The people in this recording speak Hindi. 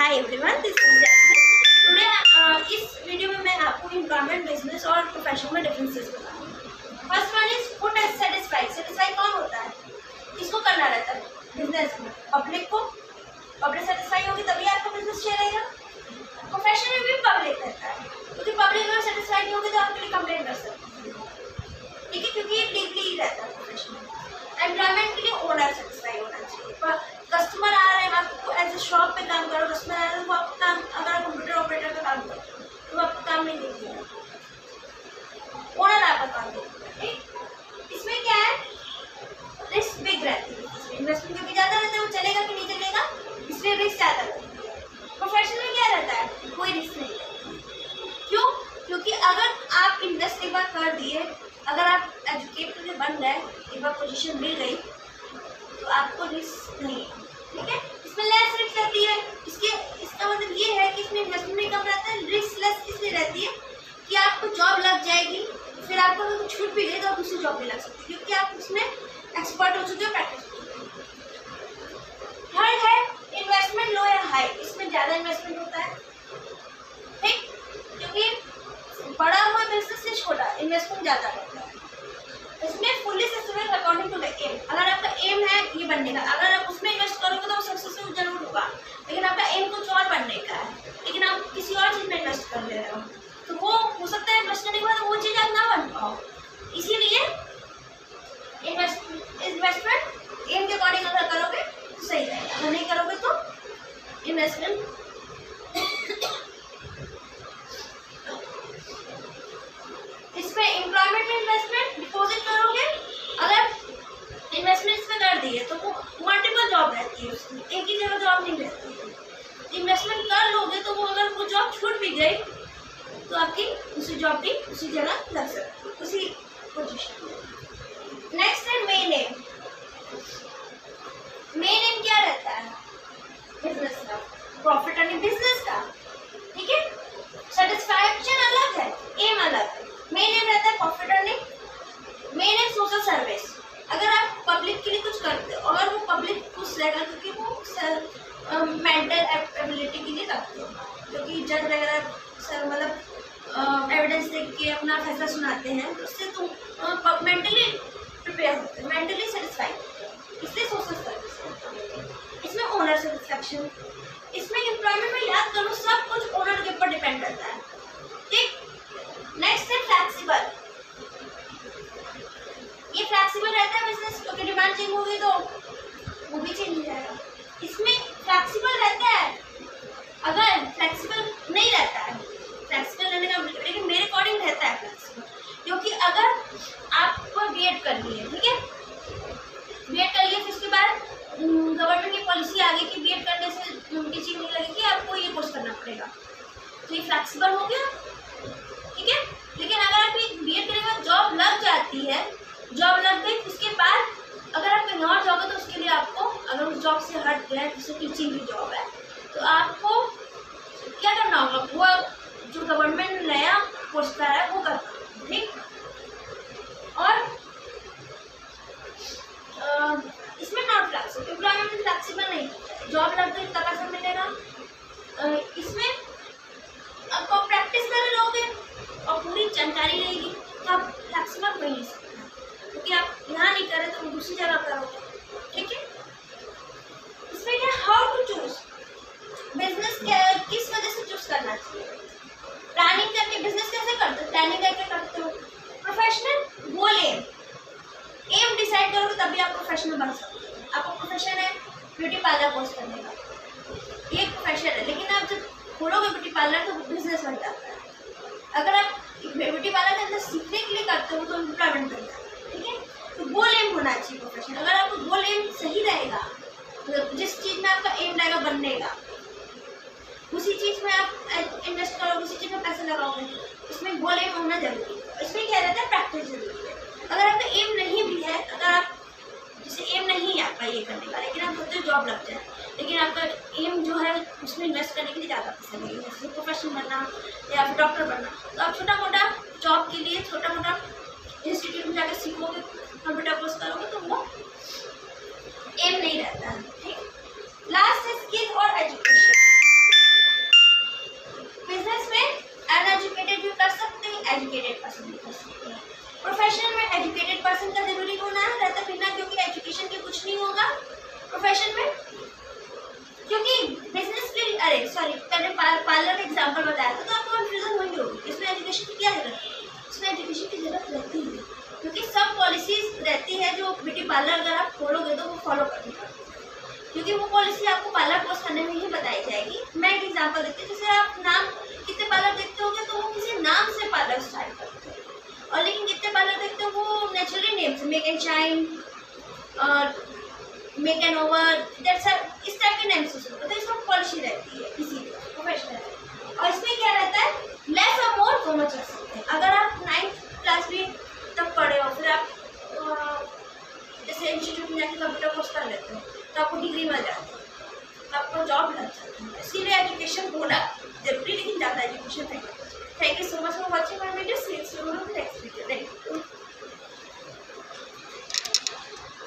Hi everyone, this is Jasmine. Today इस वीडियो में मैं आपको एम्प्लॉयमेंट, बिजनेस और प्रोफेशन में डिफरेंसेस बताऊंगी। First one is who satisfied. Satisfy कौन होता है? किसको करना रहता है बिजनेस में? पब्लिक को। पब्लिक सेटिस्फाई होगी तभी आपका बिजनेस चलेगा। प्रोफेशन में भी पब्लिक रहता है, क्योंकि पब्लिक अगर सेटिस्फाइड नहीं होगी तो आपके लिए कंप्लेंट कर सकते हैं, ठीक है, क्योंकि ये लीगली रहता है प्रोफेशन में। एम्प्लॉयमेंट के लिए ओनर सेटिस्फाई होना चाहिए। कस्टमर आ रहे हैं, आप एज ए शॉप पे काम करो, कस्टमर आ रहे हैं वो आपका काम, अगर आप कंप्यूटर ऑपरेटर का काम करो तो वो आपका काम नहीं देखेगा, ओनर आपका काम देखेगा, ठीक। इसमें क्या है, रिस्क बिग रहती है, इसमें इन्वेस्टमेंट क्योंकि ज़्यादा रहता है, वो चलेगा कि नहीं चलेगा, इसलिए रिस्क ज़्यादा रहता है। प्रोफेशन में क्या रहता है, कोई रिस्क नहीं रहता। क्यों? क्योंकि अगर आप इन्वेस्ट एक बार कर दिए, अगर आप एजुकेटेड बन गए, एक बार पोजीशन मिल गई तो आपको रिस्क नहीं है, ठीक है। इसमें लेस रिस्क रहती है। इसका मतलब ये है कि इसमें इन्वेस्टमेंट भी कम रहता है, रिस्क लेस इसलिए रहती है कि आपको जॉब लग जाएगी, फिर आपको अगर छूट भी गई तो आप दूसरी जॉब नहीं लग सकती, क्योंकि आप उसमें एक्सपर्ट हो चुके हो, प्रैक्टिस हो चुके हो। थर्ड है इन्वेस्टमेंट लो या हाई। इसमें ज़्यादा इन्वेस्टमेंट होता है, ठीक, क्योंकि बड़ा हुआ बिजनेस से छोटा इन्वेस्टमेंट ज़्यादा रहता है। इसमें fully successful according to the aim. अगर आपका एम है ये बनने का, अगर आप उसमें इन्वेस्ट करोगे तो वो सक्सेसफुल जरूर होगा, लेकिन आपका एम कुछ और बनने का है, लेकिन आप किसी और चीज़ में इन्वेस्ट कर ले रहे हो तो वो हो सकता है इन्वेस्ट करने के बाद वो चीज़ आप ना बन पाओ। इसीलिए इन्वेस्टमेंट एम के अकॉर्डिंग अगर करोगे तो सही रहेगा, अगर नहीं करोगे तो इन्वेस्टमेंट इसमें एम्प्लॉयमेंट में इन्वेस्टमेंट डिपॉजिट करोगे, अगर इन्वेस्टमेंट इसमें कर दी है तो वो मल्टीपल जॉब रहती है, उसमें एक ही जगह जॉब नहीं रहती है। इन्वेस्टमेंट कर लोगे तो वो अगर वो जॉब छूट भी गई तो आपकी दूसरी जॉब भी उसी जगह लग सकती है, उसी पोजीशन। नेक्स्ट है मेन एम। मेन एम क्या रहता है बिजनेस का? प्रॉफिट अर्निंग बिजनेस का, ठीक है। सेटिस्फैक्शन अलग है, एम अलग है। मेन एम रहता है profit earning, main M social service. अगर आप पब्लिक के लिए कुछ करते हो, अगर वो पब्लिक खुश रहेगा क्योंकि वो मेंटल एबिलिटी के लिए करते हो, क्योंकि जज वगैरह मतलब एविडेंस देख के अपना फैसला सुनाते हैं, तो उससे तुम मेंटली प्रिपेयर होते हो, मेंटली सेटिस्फाइड होते हो, इसलिए सोशल सर्विस। इसमें ओनर सेटिस्फैक्शन। इसमें एम्प्लॉयमेंट में याद करो सब कुछ ओनर के ऊपर डिपेंड करता है, ठीक। नेक्स्ट है फ्लेक्सिबल। ये फ्लेक्सिबल रहता है बिजनेस, क्योंकि डिमांड चेंज होगी तो वो भी चेंज हो जाएगा। इसमें फ्लेक्सिबल रहता है, अगर फ्लेक्सिबल नहीं रहता है, फ्लेक्सिबल रहने का लेकिन मेरे अकॉर्डिंग रहता है फ्लेक्सिबल, क्योंकि अगर आप बीएड कर लिए, ठीक है, बीएड कर लिए, फिर उसके बाद गवर्नमेंट की पॉलिसी आ गई कि बीएड करने से टीचिंग नहीं लगेगी, आपको ये कोर्स करना पड़ेगा, तो ये फ्लेक्सिबल हो गया, ठीक है। लेकिन अगर आप बीएड करने के बाद जॉब लग जाती है, जॉब लग गई, उसके बाद अगर आप कहीं और जाओगे तो उसके लिए आपको, अगर उस जॉब से हट गया, जैसे टीचिंग की जॉब है, तो आपको क्या करना होगा, वो जो गवर्नमेंट ने नया कोर्स कराया है वो करना होगा, ठीक। और इसमें नॉट फ्लेक्सिबल, एम्प्लॉयमेंट में फ्लेक्सिबल नहीं, जॉब लग गई तब पैसा मिलेगा। इसमें आपको प्रैक्टिस कर लोगे और पूरी जानकारी रहेगी तो आप फ्लेक्सिबल नहीं सकते, क्योंकि आप यहाँ नहीं करें तो दूसरी जगह करोगे, ठीक है। इसमें क्या, हाउ टू चूज बिजनेस, किस वजह से चूज करना चाहिए। प्लानिंग करके बिजनेस कैसे करते हो, प्लानिंग करके करते हो। प्रोफेशनल गोल एम डिसाइड करोगे तभी आप प्रोफेशनल बन सकते हो। आपका प्रोफेशन है ब्यूटी पार्लर कोर्स करने का, ये प्रोफेशन है, लेकिन आप जब खोलोगे ब्यूटी पार्लर तो बिजनेस बन जाता है। अगर आप ब्यूटी पार्लर के अंदर सीखने के लिए करते हो तो एम्प्लॉयमेंट बन जाता है, ठीक है। तो गोल एम होना चाहिए प्रोफेशन। अगर आपका गोल एम सही रहेगा तो जिस चीज़ में आपका एम रहेगा बनने का, उसी चीज़ में आप इन्वेस्ट करोगे, उसी चीज़ में पैसे लगाओगे, इसमें गोल एम होना जरूरी है। इसमें क्या रहता है, प्रैक्टिस जरूरी है। अगर आपका एम नहीं भी है, अगर आप जैसे एम नहीं है आपका ये करने का, लेकिन आप सोचते हो जॉब लग जाए, लेकिन आपका एम जो है उसमें इन्वेस्ट करने के लिए ज़्यादा पैसा लगेगा, जैसे प्रोफेशनल बनना या फिर डॉक्टर बनना, तो आप छोटा मोटा जॉब के लिए छोटा मोटा इंस्टीट्यूट में जाकर सीखोगे, कंप्यूटर कोर्स करोगे, तो वो एम नहीं रहता है, ठीक। लास्ट है स्किल और एजुकेशन। अरे सॉरी, मैंने पार्लर का एग्जाम्पल बताया था, तो आपको कन्फ्यूजन होगी इसमें एजुकेशन की क्या जरूरत है। इसमें एजुकेशन की जरूरत रहती है, क्योंकि सब पॉलिसीज रहती है जो ब्यूटी पार्लर अगर आप खोलोगे तो वो फॉलो करनी पड़ती है, क्योंकि वो पॉलिसी आपको पार्लर कोर्स करने में ही बताई जाएगी। मैं एक एग्जाम्पल देती हूँ, जैसे आप नाम कितने पार्लर देखते होंगे तो वो किसी नाम से पार्लर स्टार्ट करते हैं, और लेकिन कितने पार्लर देखते हो वो नेचुरली नेम से, मेक एंड शाइन और मेक एंड ओवर, इस टाइप के नेम से शुरू होता है। इसमें पॉलिसी रहती है किसी प्रोफेशनल, और इसमें क्या रहता है, लेस और मोर दोनों चल सकते हैं। अगर आप 9th क्लास भी तक पढ़े हो, फिर आप जैसे इंस्टीट्यूट में जाकर कंप्यूटर कोर्स कर लेते हो तो आपको डिग्री मिल जाती है, आपको जॉब लग जाती है। इसीलिए एजुकेशन होना